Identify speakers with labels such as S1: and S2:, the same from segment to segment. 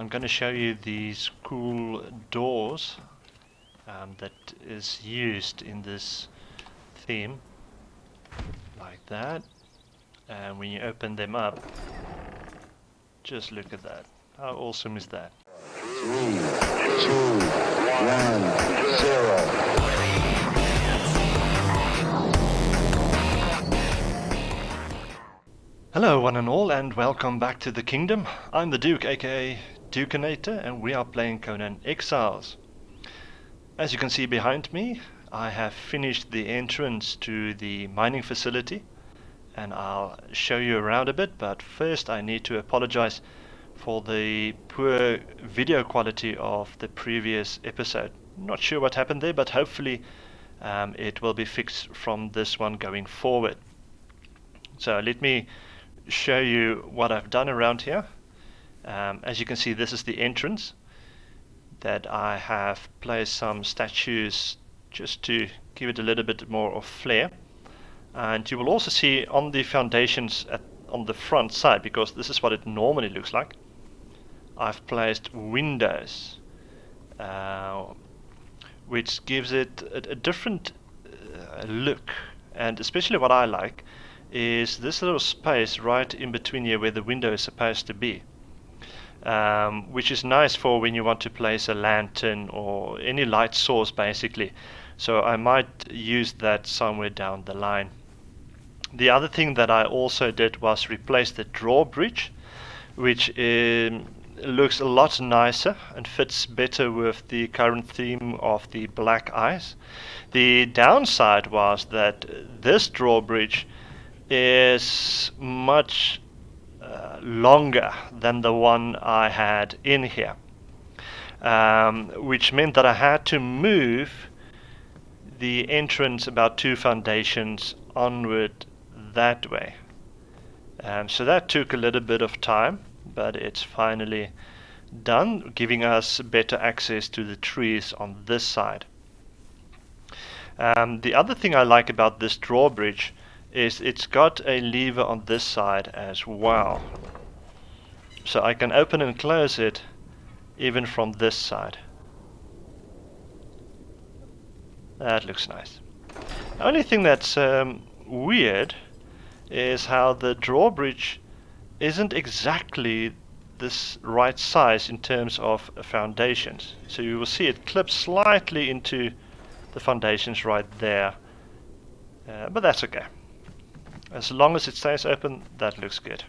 S1: I'm going to show you these cool doors that is used in this theme, like that. And when you open them up, just look at that. How awesome is that?
S2: 3, 2, 1, 0.
S1: Hello one and all, and welcome back to the kingdom. I'm the Duke, aka Dukinator, and we are playing Conan Exiles. As you can see behind me, I have finished the entrance to the mining facility, and I'll show you around a bit, but first I need to apologize for the poor video quality of the previous episode. Not sure what happened there, but hopefully it will be fixed from this one going forward. So let me show you what I've done around here. As you can see, this is the entrance that I have placed some statues just to give it a little bit more of flair. And you will also see on the foundations on the front side, because this is what it normally looks like, I've placed windows, which gives it a different look. And especially what I like is this little space right in between here where the window is supposed to be, which is nice for when you want to place a lantern or any light source basically. So I might use that somewhere down the line. The other thing that I also did was replace the drawbridge, which looks a lot nicer and fits better with the current theme of the black ice. The downside was that this drawbridge is much longer than the one I had in here, which meant that I had to move the entrance about 2 foundations onward that way. So that took a little bit of time, but it's finally done, giving us better access to the trees on this side. The other thing I like about this drawbridge is it's got a lever on this side as well, so I can open and close it even from this side. That looks nice. The only thing that's weird is how the drawbridge isn't exactly this right size in terms of foundations. So you will see it clips slightly into the foundations right there, but that's okay. As long as it stays open, that looks good.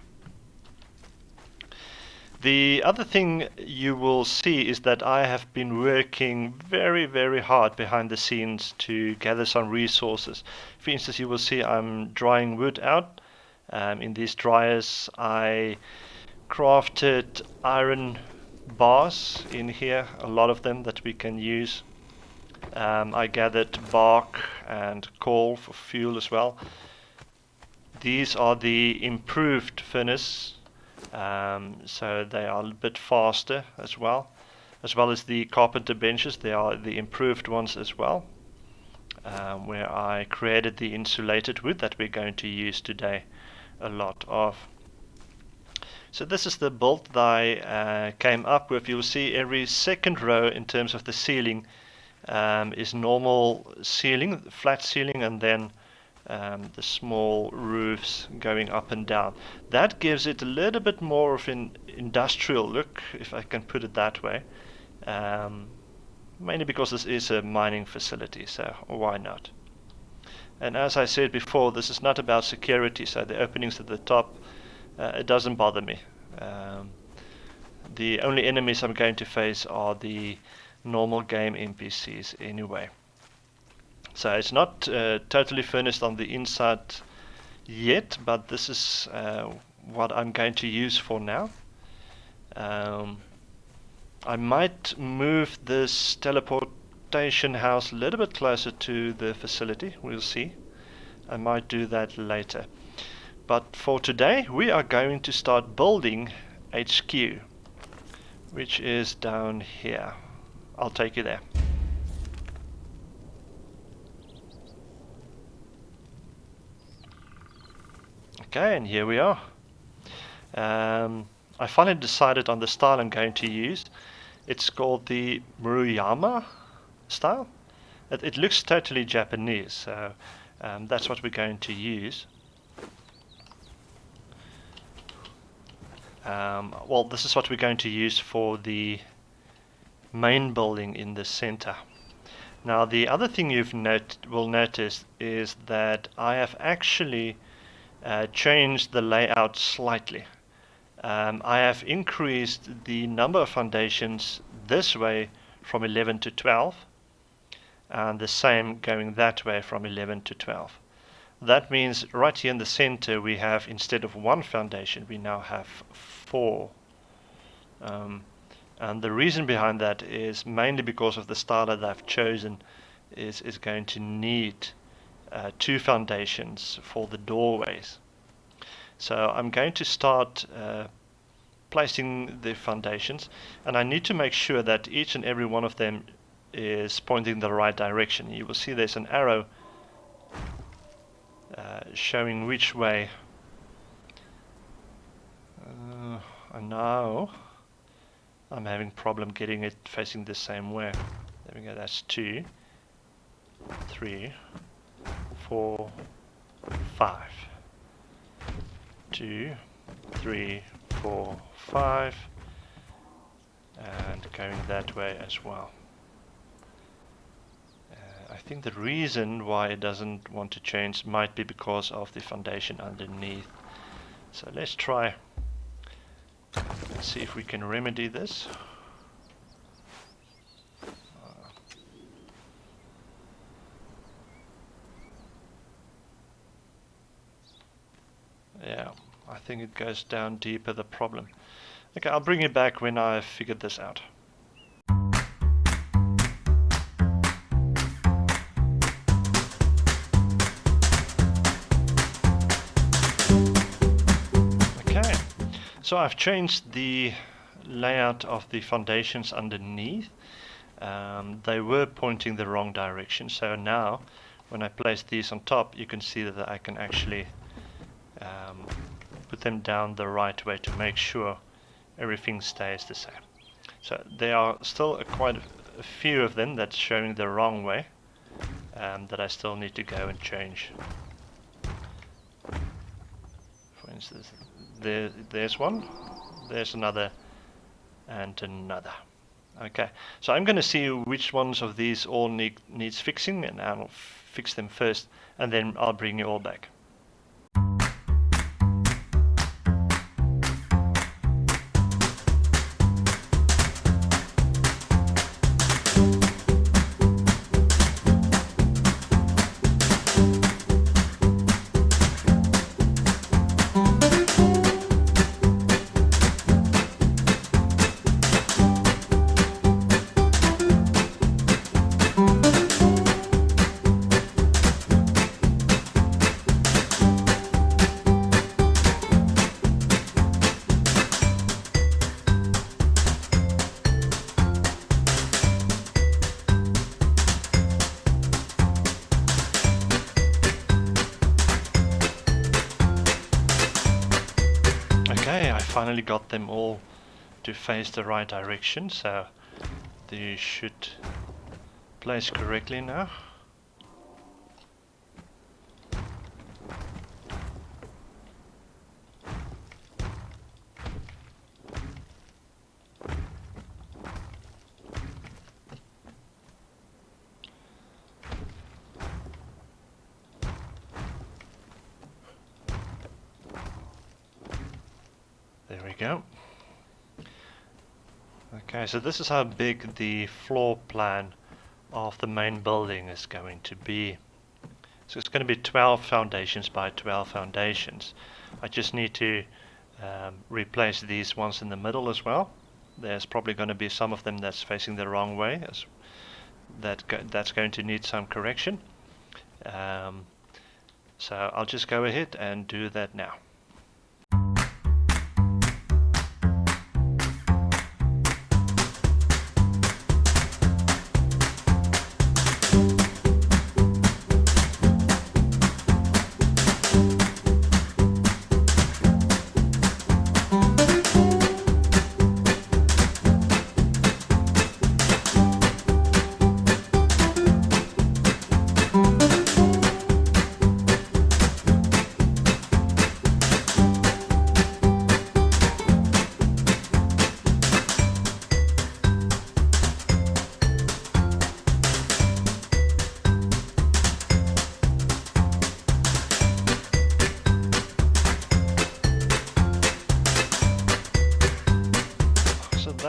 S1: The other thing you will see is that I have been working very hard behind the scenes to gather some resources. For instance, you will see I'm drying wood out. In these dryers I crafted iron bars in here, a lot of them that we can use. I gathered bark and coal for fuel as well. These are the improved furnace, so they are a bit faster as well as the carpenter benches. They are the improved ones as well, where I created the insulated wood that we're going to use today a lot of. So this is the build that I came up with. You'll see every second row in terms of the ceiling is normal ceiling, flat ceiling, and then the small roofs going up and down. That gives it a little bit more of an industrial look, if I can put it that way, mainly because this is a mining facility, so why not? And as I said before, this is not about security, so the openings at the top, it doesn't bother me. The only enemies I'm going to face are the normal game NPCs anyway. So it's not totally furnished on the inside yet, but this is what I'm going to use for now. I might move this teleportation house a little bit closer to the facility. We'll see. I might do that later. But for today, we are going to start building HQ, which is down here. I'll take you there. Okay, and here we are. I finally decided on the style I'm going to use. It's called the Murayama style. It looks totally Japanese, so that's what we're going to use. Well, this is what we're going to use for the main building in the center. Now, the other thing you will notice is that I have actually changed the layout slightly. I have increased the number of foundations this way from 11 to 12, and the same going that way from 11 to 12. That means right here in the center we have, instead of one foundation, we now have 4. And the reason behind that is mainly because of the style that I've chosen is going to need 2 foundations for the doorways. So I'm going to start placing the foundations, and I need to make sure that each and every one of them is pointing the right direction. You will see there's an arrow showing which way. And now I'm having problem getting it facing the same way. There we go, that's 2, 3, 4, 5. 2, 3, 4, 5, and going that way as well. I think the reason why it doesn't want to change might be because of the foundation underneath. So let's try and see if we can remedy this. Yeah, I think it goes down deeper, the problem. Okay, I'll bring you back when I've figured this out. Okay, so I've changed the layout of the foundations underneath. They were pointing the wrong direction, so now when I place these on top, you can see that I can actually put them down the right way to make sure everything stays the same. So there are still quite a few of them that's showing the wrong way, that I still need to go and change. For instance, there's one, there's another, and another. Okay, so I'm going to see which ones of these all needs fixing, and I'll fix them first, and then I'll bring you all back. Okay, I finally got them all to face the right direction, so they should place correctly now. There we go. Okay, so this is how big the floor plan of the main building is going to be. So it's going to be 12 foundations by 12 foundations. I just need to replace these ones in the middle as well. There's probably going to be some of them that's facing the wrong way, that's going to need some correction. So I'll just go ahead and do that now.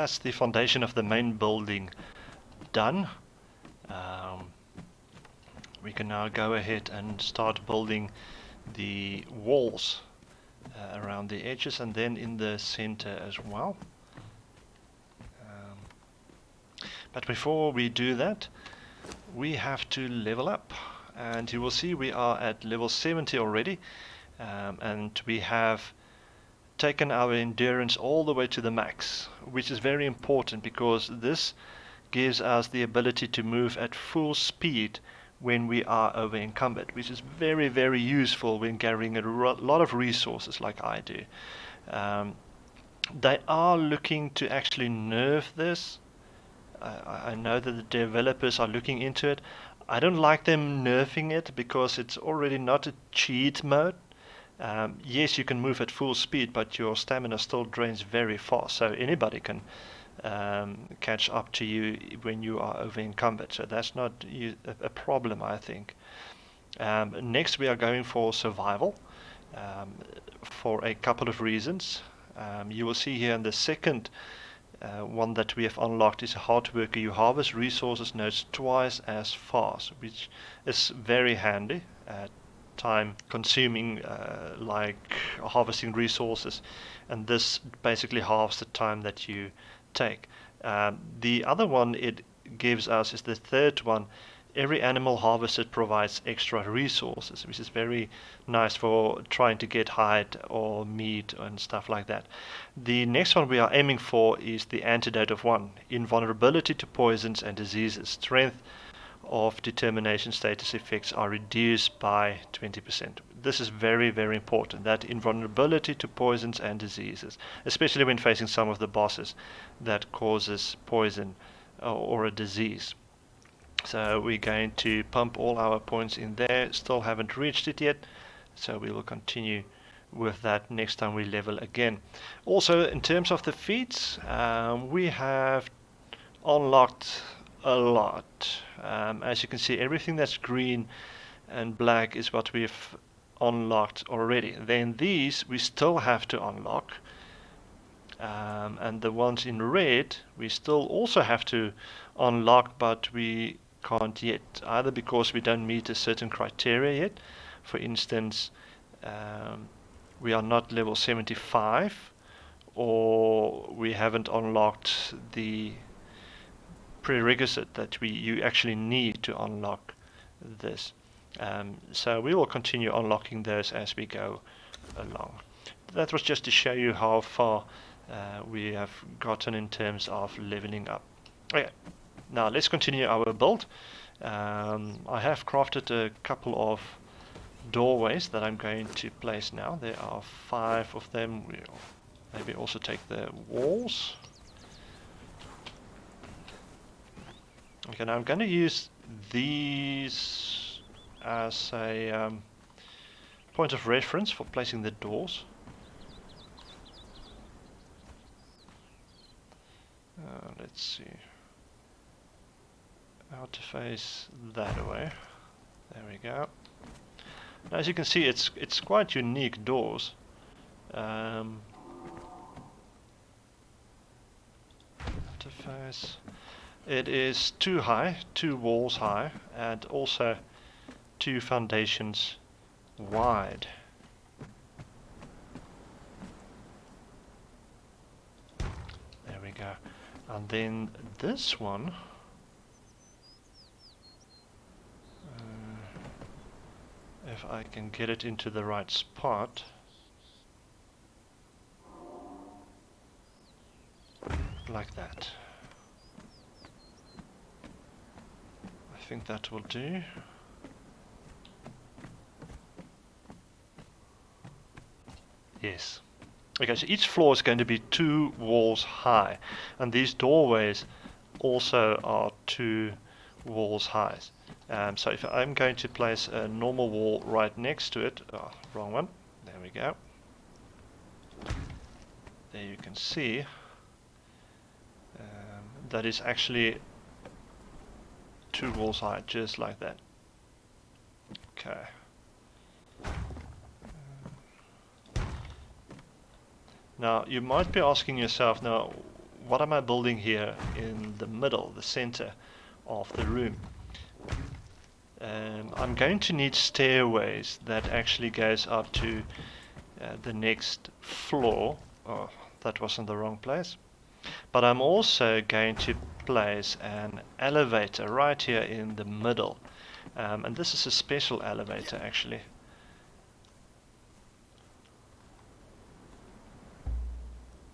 S1: that's the foundation of the main building done. We can now go ahead and start building the walls around the edges and then in the center as well. But before we do that, we have to level up, and you will see we are at level 70 already, and we have taken our endurance all the way to the max, which is very important because this gives us the ability to move at full speed when we are over encumbered, which is very, very useful when carrying a lot of resources like I do. They are looking to actually nerf this. I know that the developers are looking into it. I don't like them nerfing it because it's already not a cheat mode. Yes, you can move at full speed, but your stamina still drains very fast, so anybody can catch up to you when you are over encumbered. So that's not a problem, I think. Next, we are going for survival for a couple of reasons. You will see here in the second one that we have unlocked is a hard worker. You harvest resources nodes twice as fast, which is very handy. Time consuming like harvesting resources, and this basically halves the time that you take. The other one it gives us is the third one. Every animal harvested provides extra resources, which is very nice for trying to get hide or meat and stuff like that. The next one we are aiming for is the antidote of 1. Invulnerability to poisons and diseases. Strength of determination status effects are reduced by 20%. This is very, very important, that invulnerability to poisons and diseases, especially when facing some of the bosses that causes poison or a disease. So we're going to pump all our points in there. Still haven't reached it yet, so we will continue with that next time we level again. Also, in terms of the feats, we have unlocked a lot. As you can see, everything that's green and black is what we've unlocked already. Then these we still have to unlock, and the ones in red we still also have to unlock, but we can't yet, either because we don't meet a certain criteria yet. For instance, we are not level 75, or we haven't unlocked the prerequisite that you actually need to unlock this. So we will continue unlocking those as we go along. That was just to show you how far we have gotten in terms of leveling up. Okay, now let's continue our build. I have crafted a couple of doorways that I'm going to place now. There are 5 of them. We'll maybe also take the walls. Okay, now I'm going to use these as a point of reference for placing the doors. Let's see. How to face that way. There we go. Now, as you can see, it's quite unique doors. How to face. It is 2 high, 2 walls high, and also 2 foundations wide. There we go. And then this one, if I can get it into the right spot, like that. I think that will do. Yes. Okay, so each floor is going to be 2 walls high, and these doorways also are 2 walls high. So if I'm going to place a normal wall right next to it, wrong one, there we go. There you can see that is actually 2 walls high, just like that. Okay. Now you might be asking yourself, now what am I building here in the middle, the center of the room? I'm going to need stairways that actually goes up to the next floor. Oh, that was in the wrong place. But I'm also going to place an elevator right here in the middle. And this is a special elevator actually.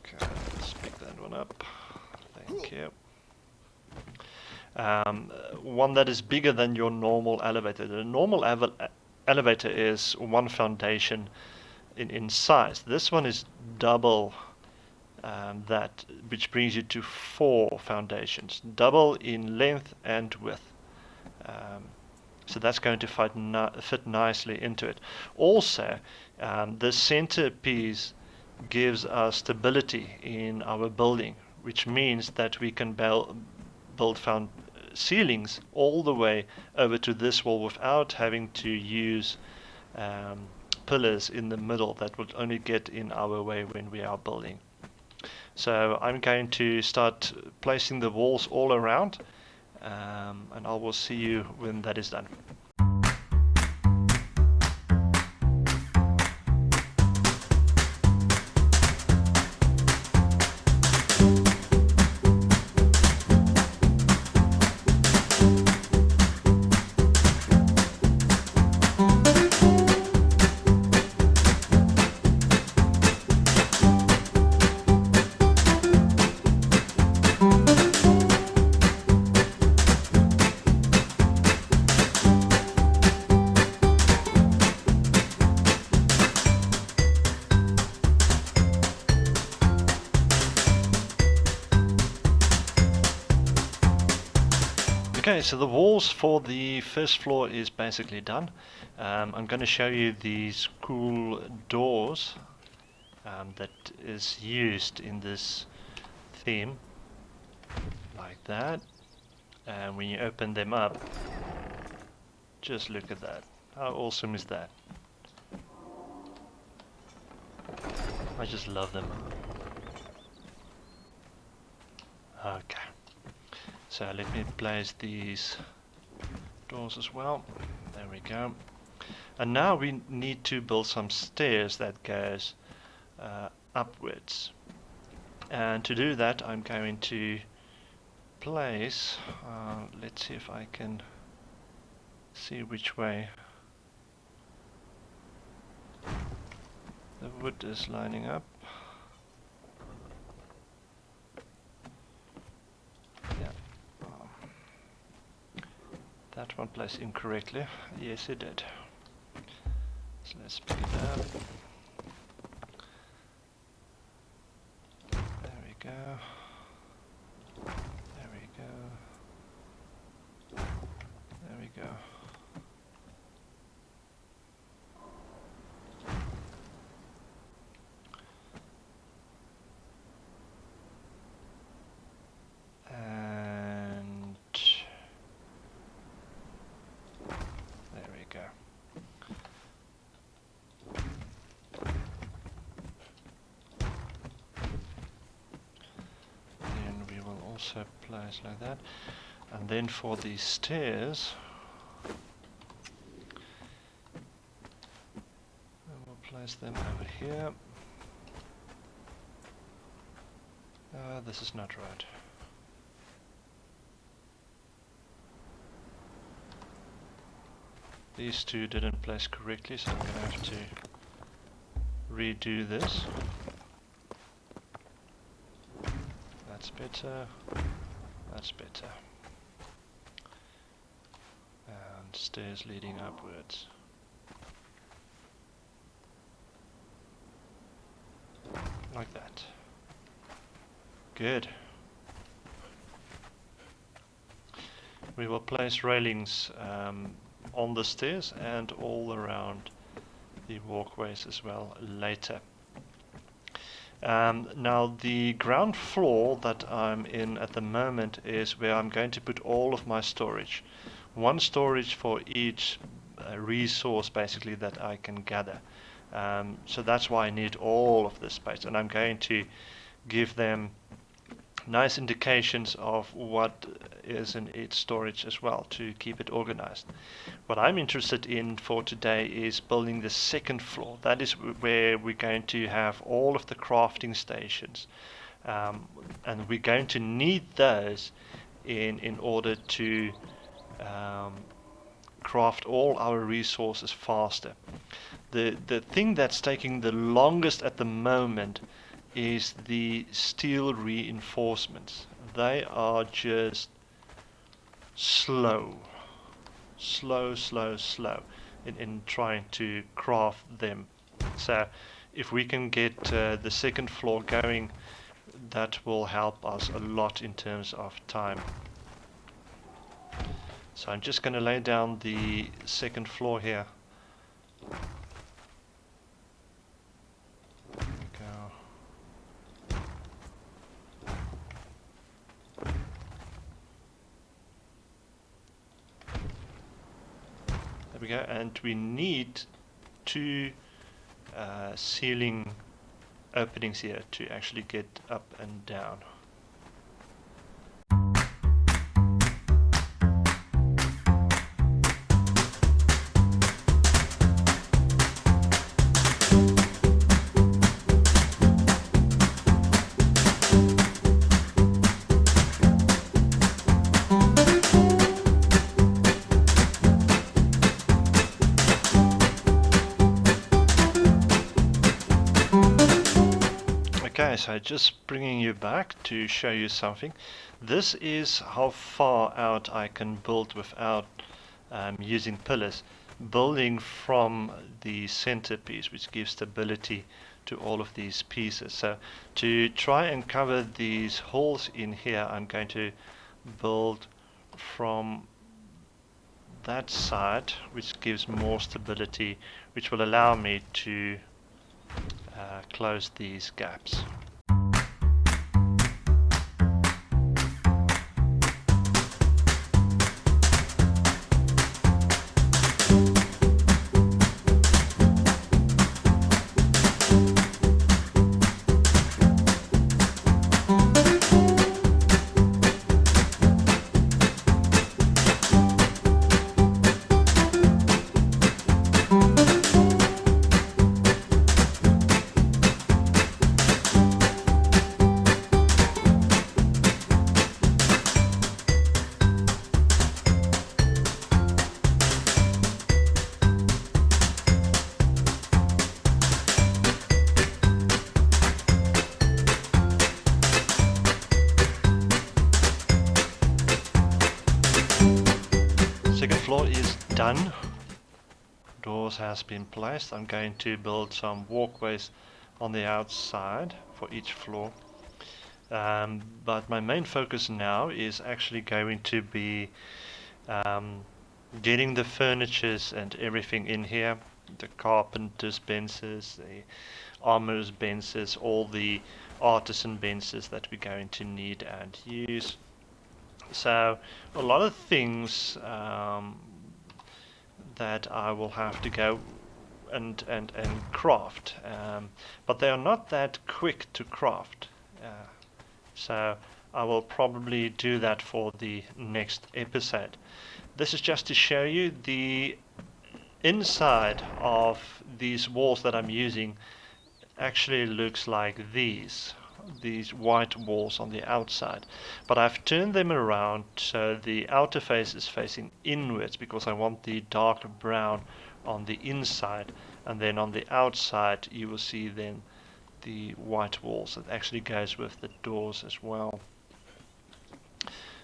S1: Okay, let's pick that one up. Thank you. One that is bigger than your normal elevator. The normal elevator is one foundation in size. This one is double that, which brings you to 4 foundations, double in length and width. So that's going to fit nicely into it. Also, the centerpiece gives us stability in our building, which means that we can build ceilings all the way over to this wall without having to use pillars in the middle that would only get in our way when we are building. So I'm going to start placing the walls all around, and I will see you when that is done. Okay, so the walls for the first floor is basically done. I'm going to show you these cool doors that is used in this theme, like that. And when you open them up, just look at that. How awesome is that? I just love them. Okay. So let me place these doors as well. There we go. And now we need to build some stairs that goes upwards. And to do that, I'm going to place, let's see if I can see which way the wood is lining up. That one placed incorrectly. Yes, it did. So let's pick it up. There we go. There we go. There we go. Also place like that, and then for the stairs we'll place them over here. This is not right. These two didn't place correctly, so I'm going to have to redo this. That's better. That's better. And stairs leading upwards. Like that. Good. We will place railings on the stairs and all around the walkways as well later. Now the ground floor that I'm in at the moment is where I'm going to put all of my storage. One storage for each resource basically that I can gather. So that's why I need all of this space, and I'm going to give them nice indications of what is in its storage as well to keep it organized. What I'm interested in for today is building the second floor. That is where we're going to have all of the crafting stations, and we're going to need those in order to um, craft all our resources faster. The thing that's taking the longest at the moment is the steel reinforcements. They are just slow, slow in trying to craft them. So if we can get the second floor going, that will help us a lot in terms of time. So I'm just going to lay down the second floor here. There we go. There we go, and we need two ceiling openings here to actually get up and down. Okay, so just bringing you back to show you something. This is how far out I can build without using pillars. Building from the centerpiece, which gives stability to all of these pieces. So to try and cover these holes in here, I'm going to build from that side, which gives more stability, which will allow me to close these gaps. Second floor is done. Doors has been placed. I'm going to build some walkways on the outside for each floor. But my main focus now is actually going to be getting the furnitures and everything in here. The carpenter's benches, the armorer's benches, all the artisan benches that we're going to need and use. So a lot of things that I will have to go and craft, but they are not that quick to craft. So I will probably do that for the next episode. This is just to show you the inside of these walls that I'm using actually looks like these white walls on the outside, but I've turned them around so the outer face is facing inwards because I want the dark brown on the inside, and then on the outside you will see then the white walls. That actually goes with the doors as well.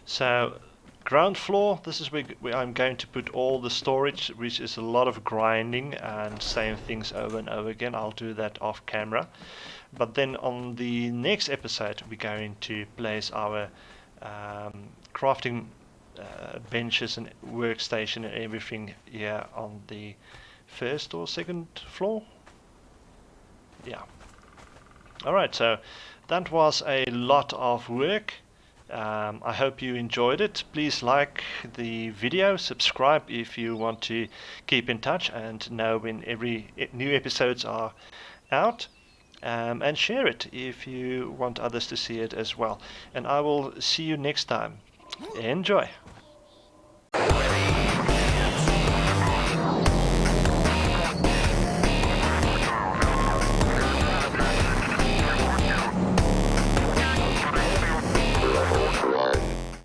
S1: So ground floor, this is where I'm going to put all the storage, which is a lot of grinding and saying things over and over again. I'll do that off camera. But then on the next episode, we're going to place our crafting benches and workstation and everything here on the first or second floor. Yeah. Alright, so that was a lot of work. I hope you enjoyed it. Please like the video, subscribe if you want to keep in touch and know when every new episodes are out. and share it if you want others to see it as well. And I will see you next time. Enjoy!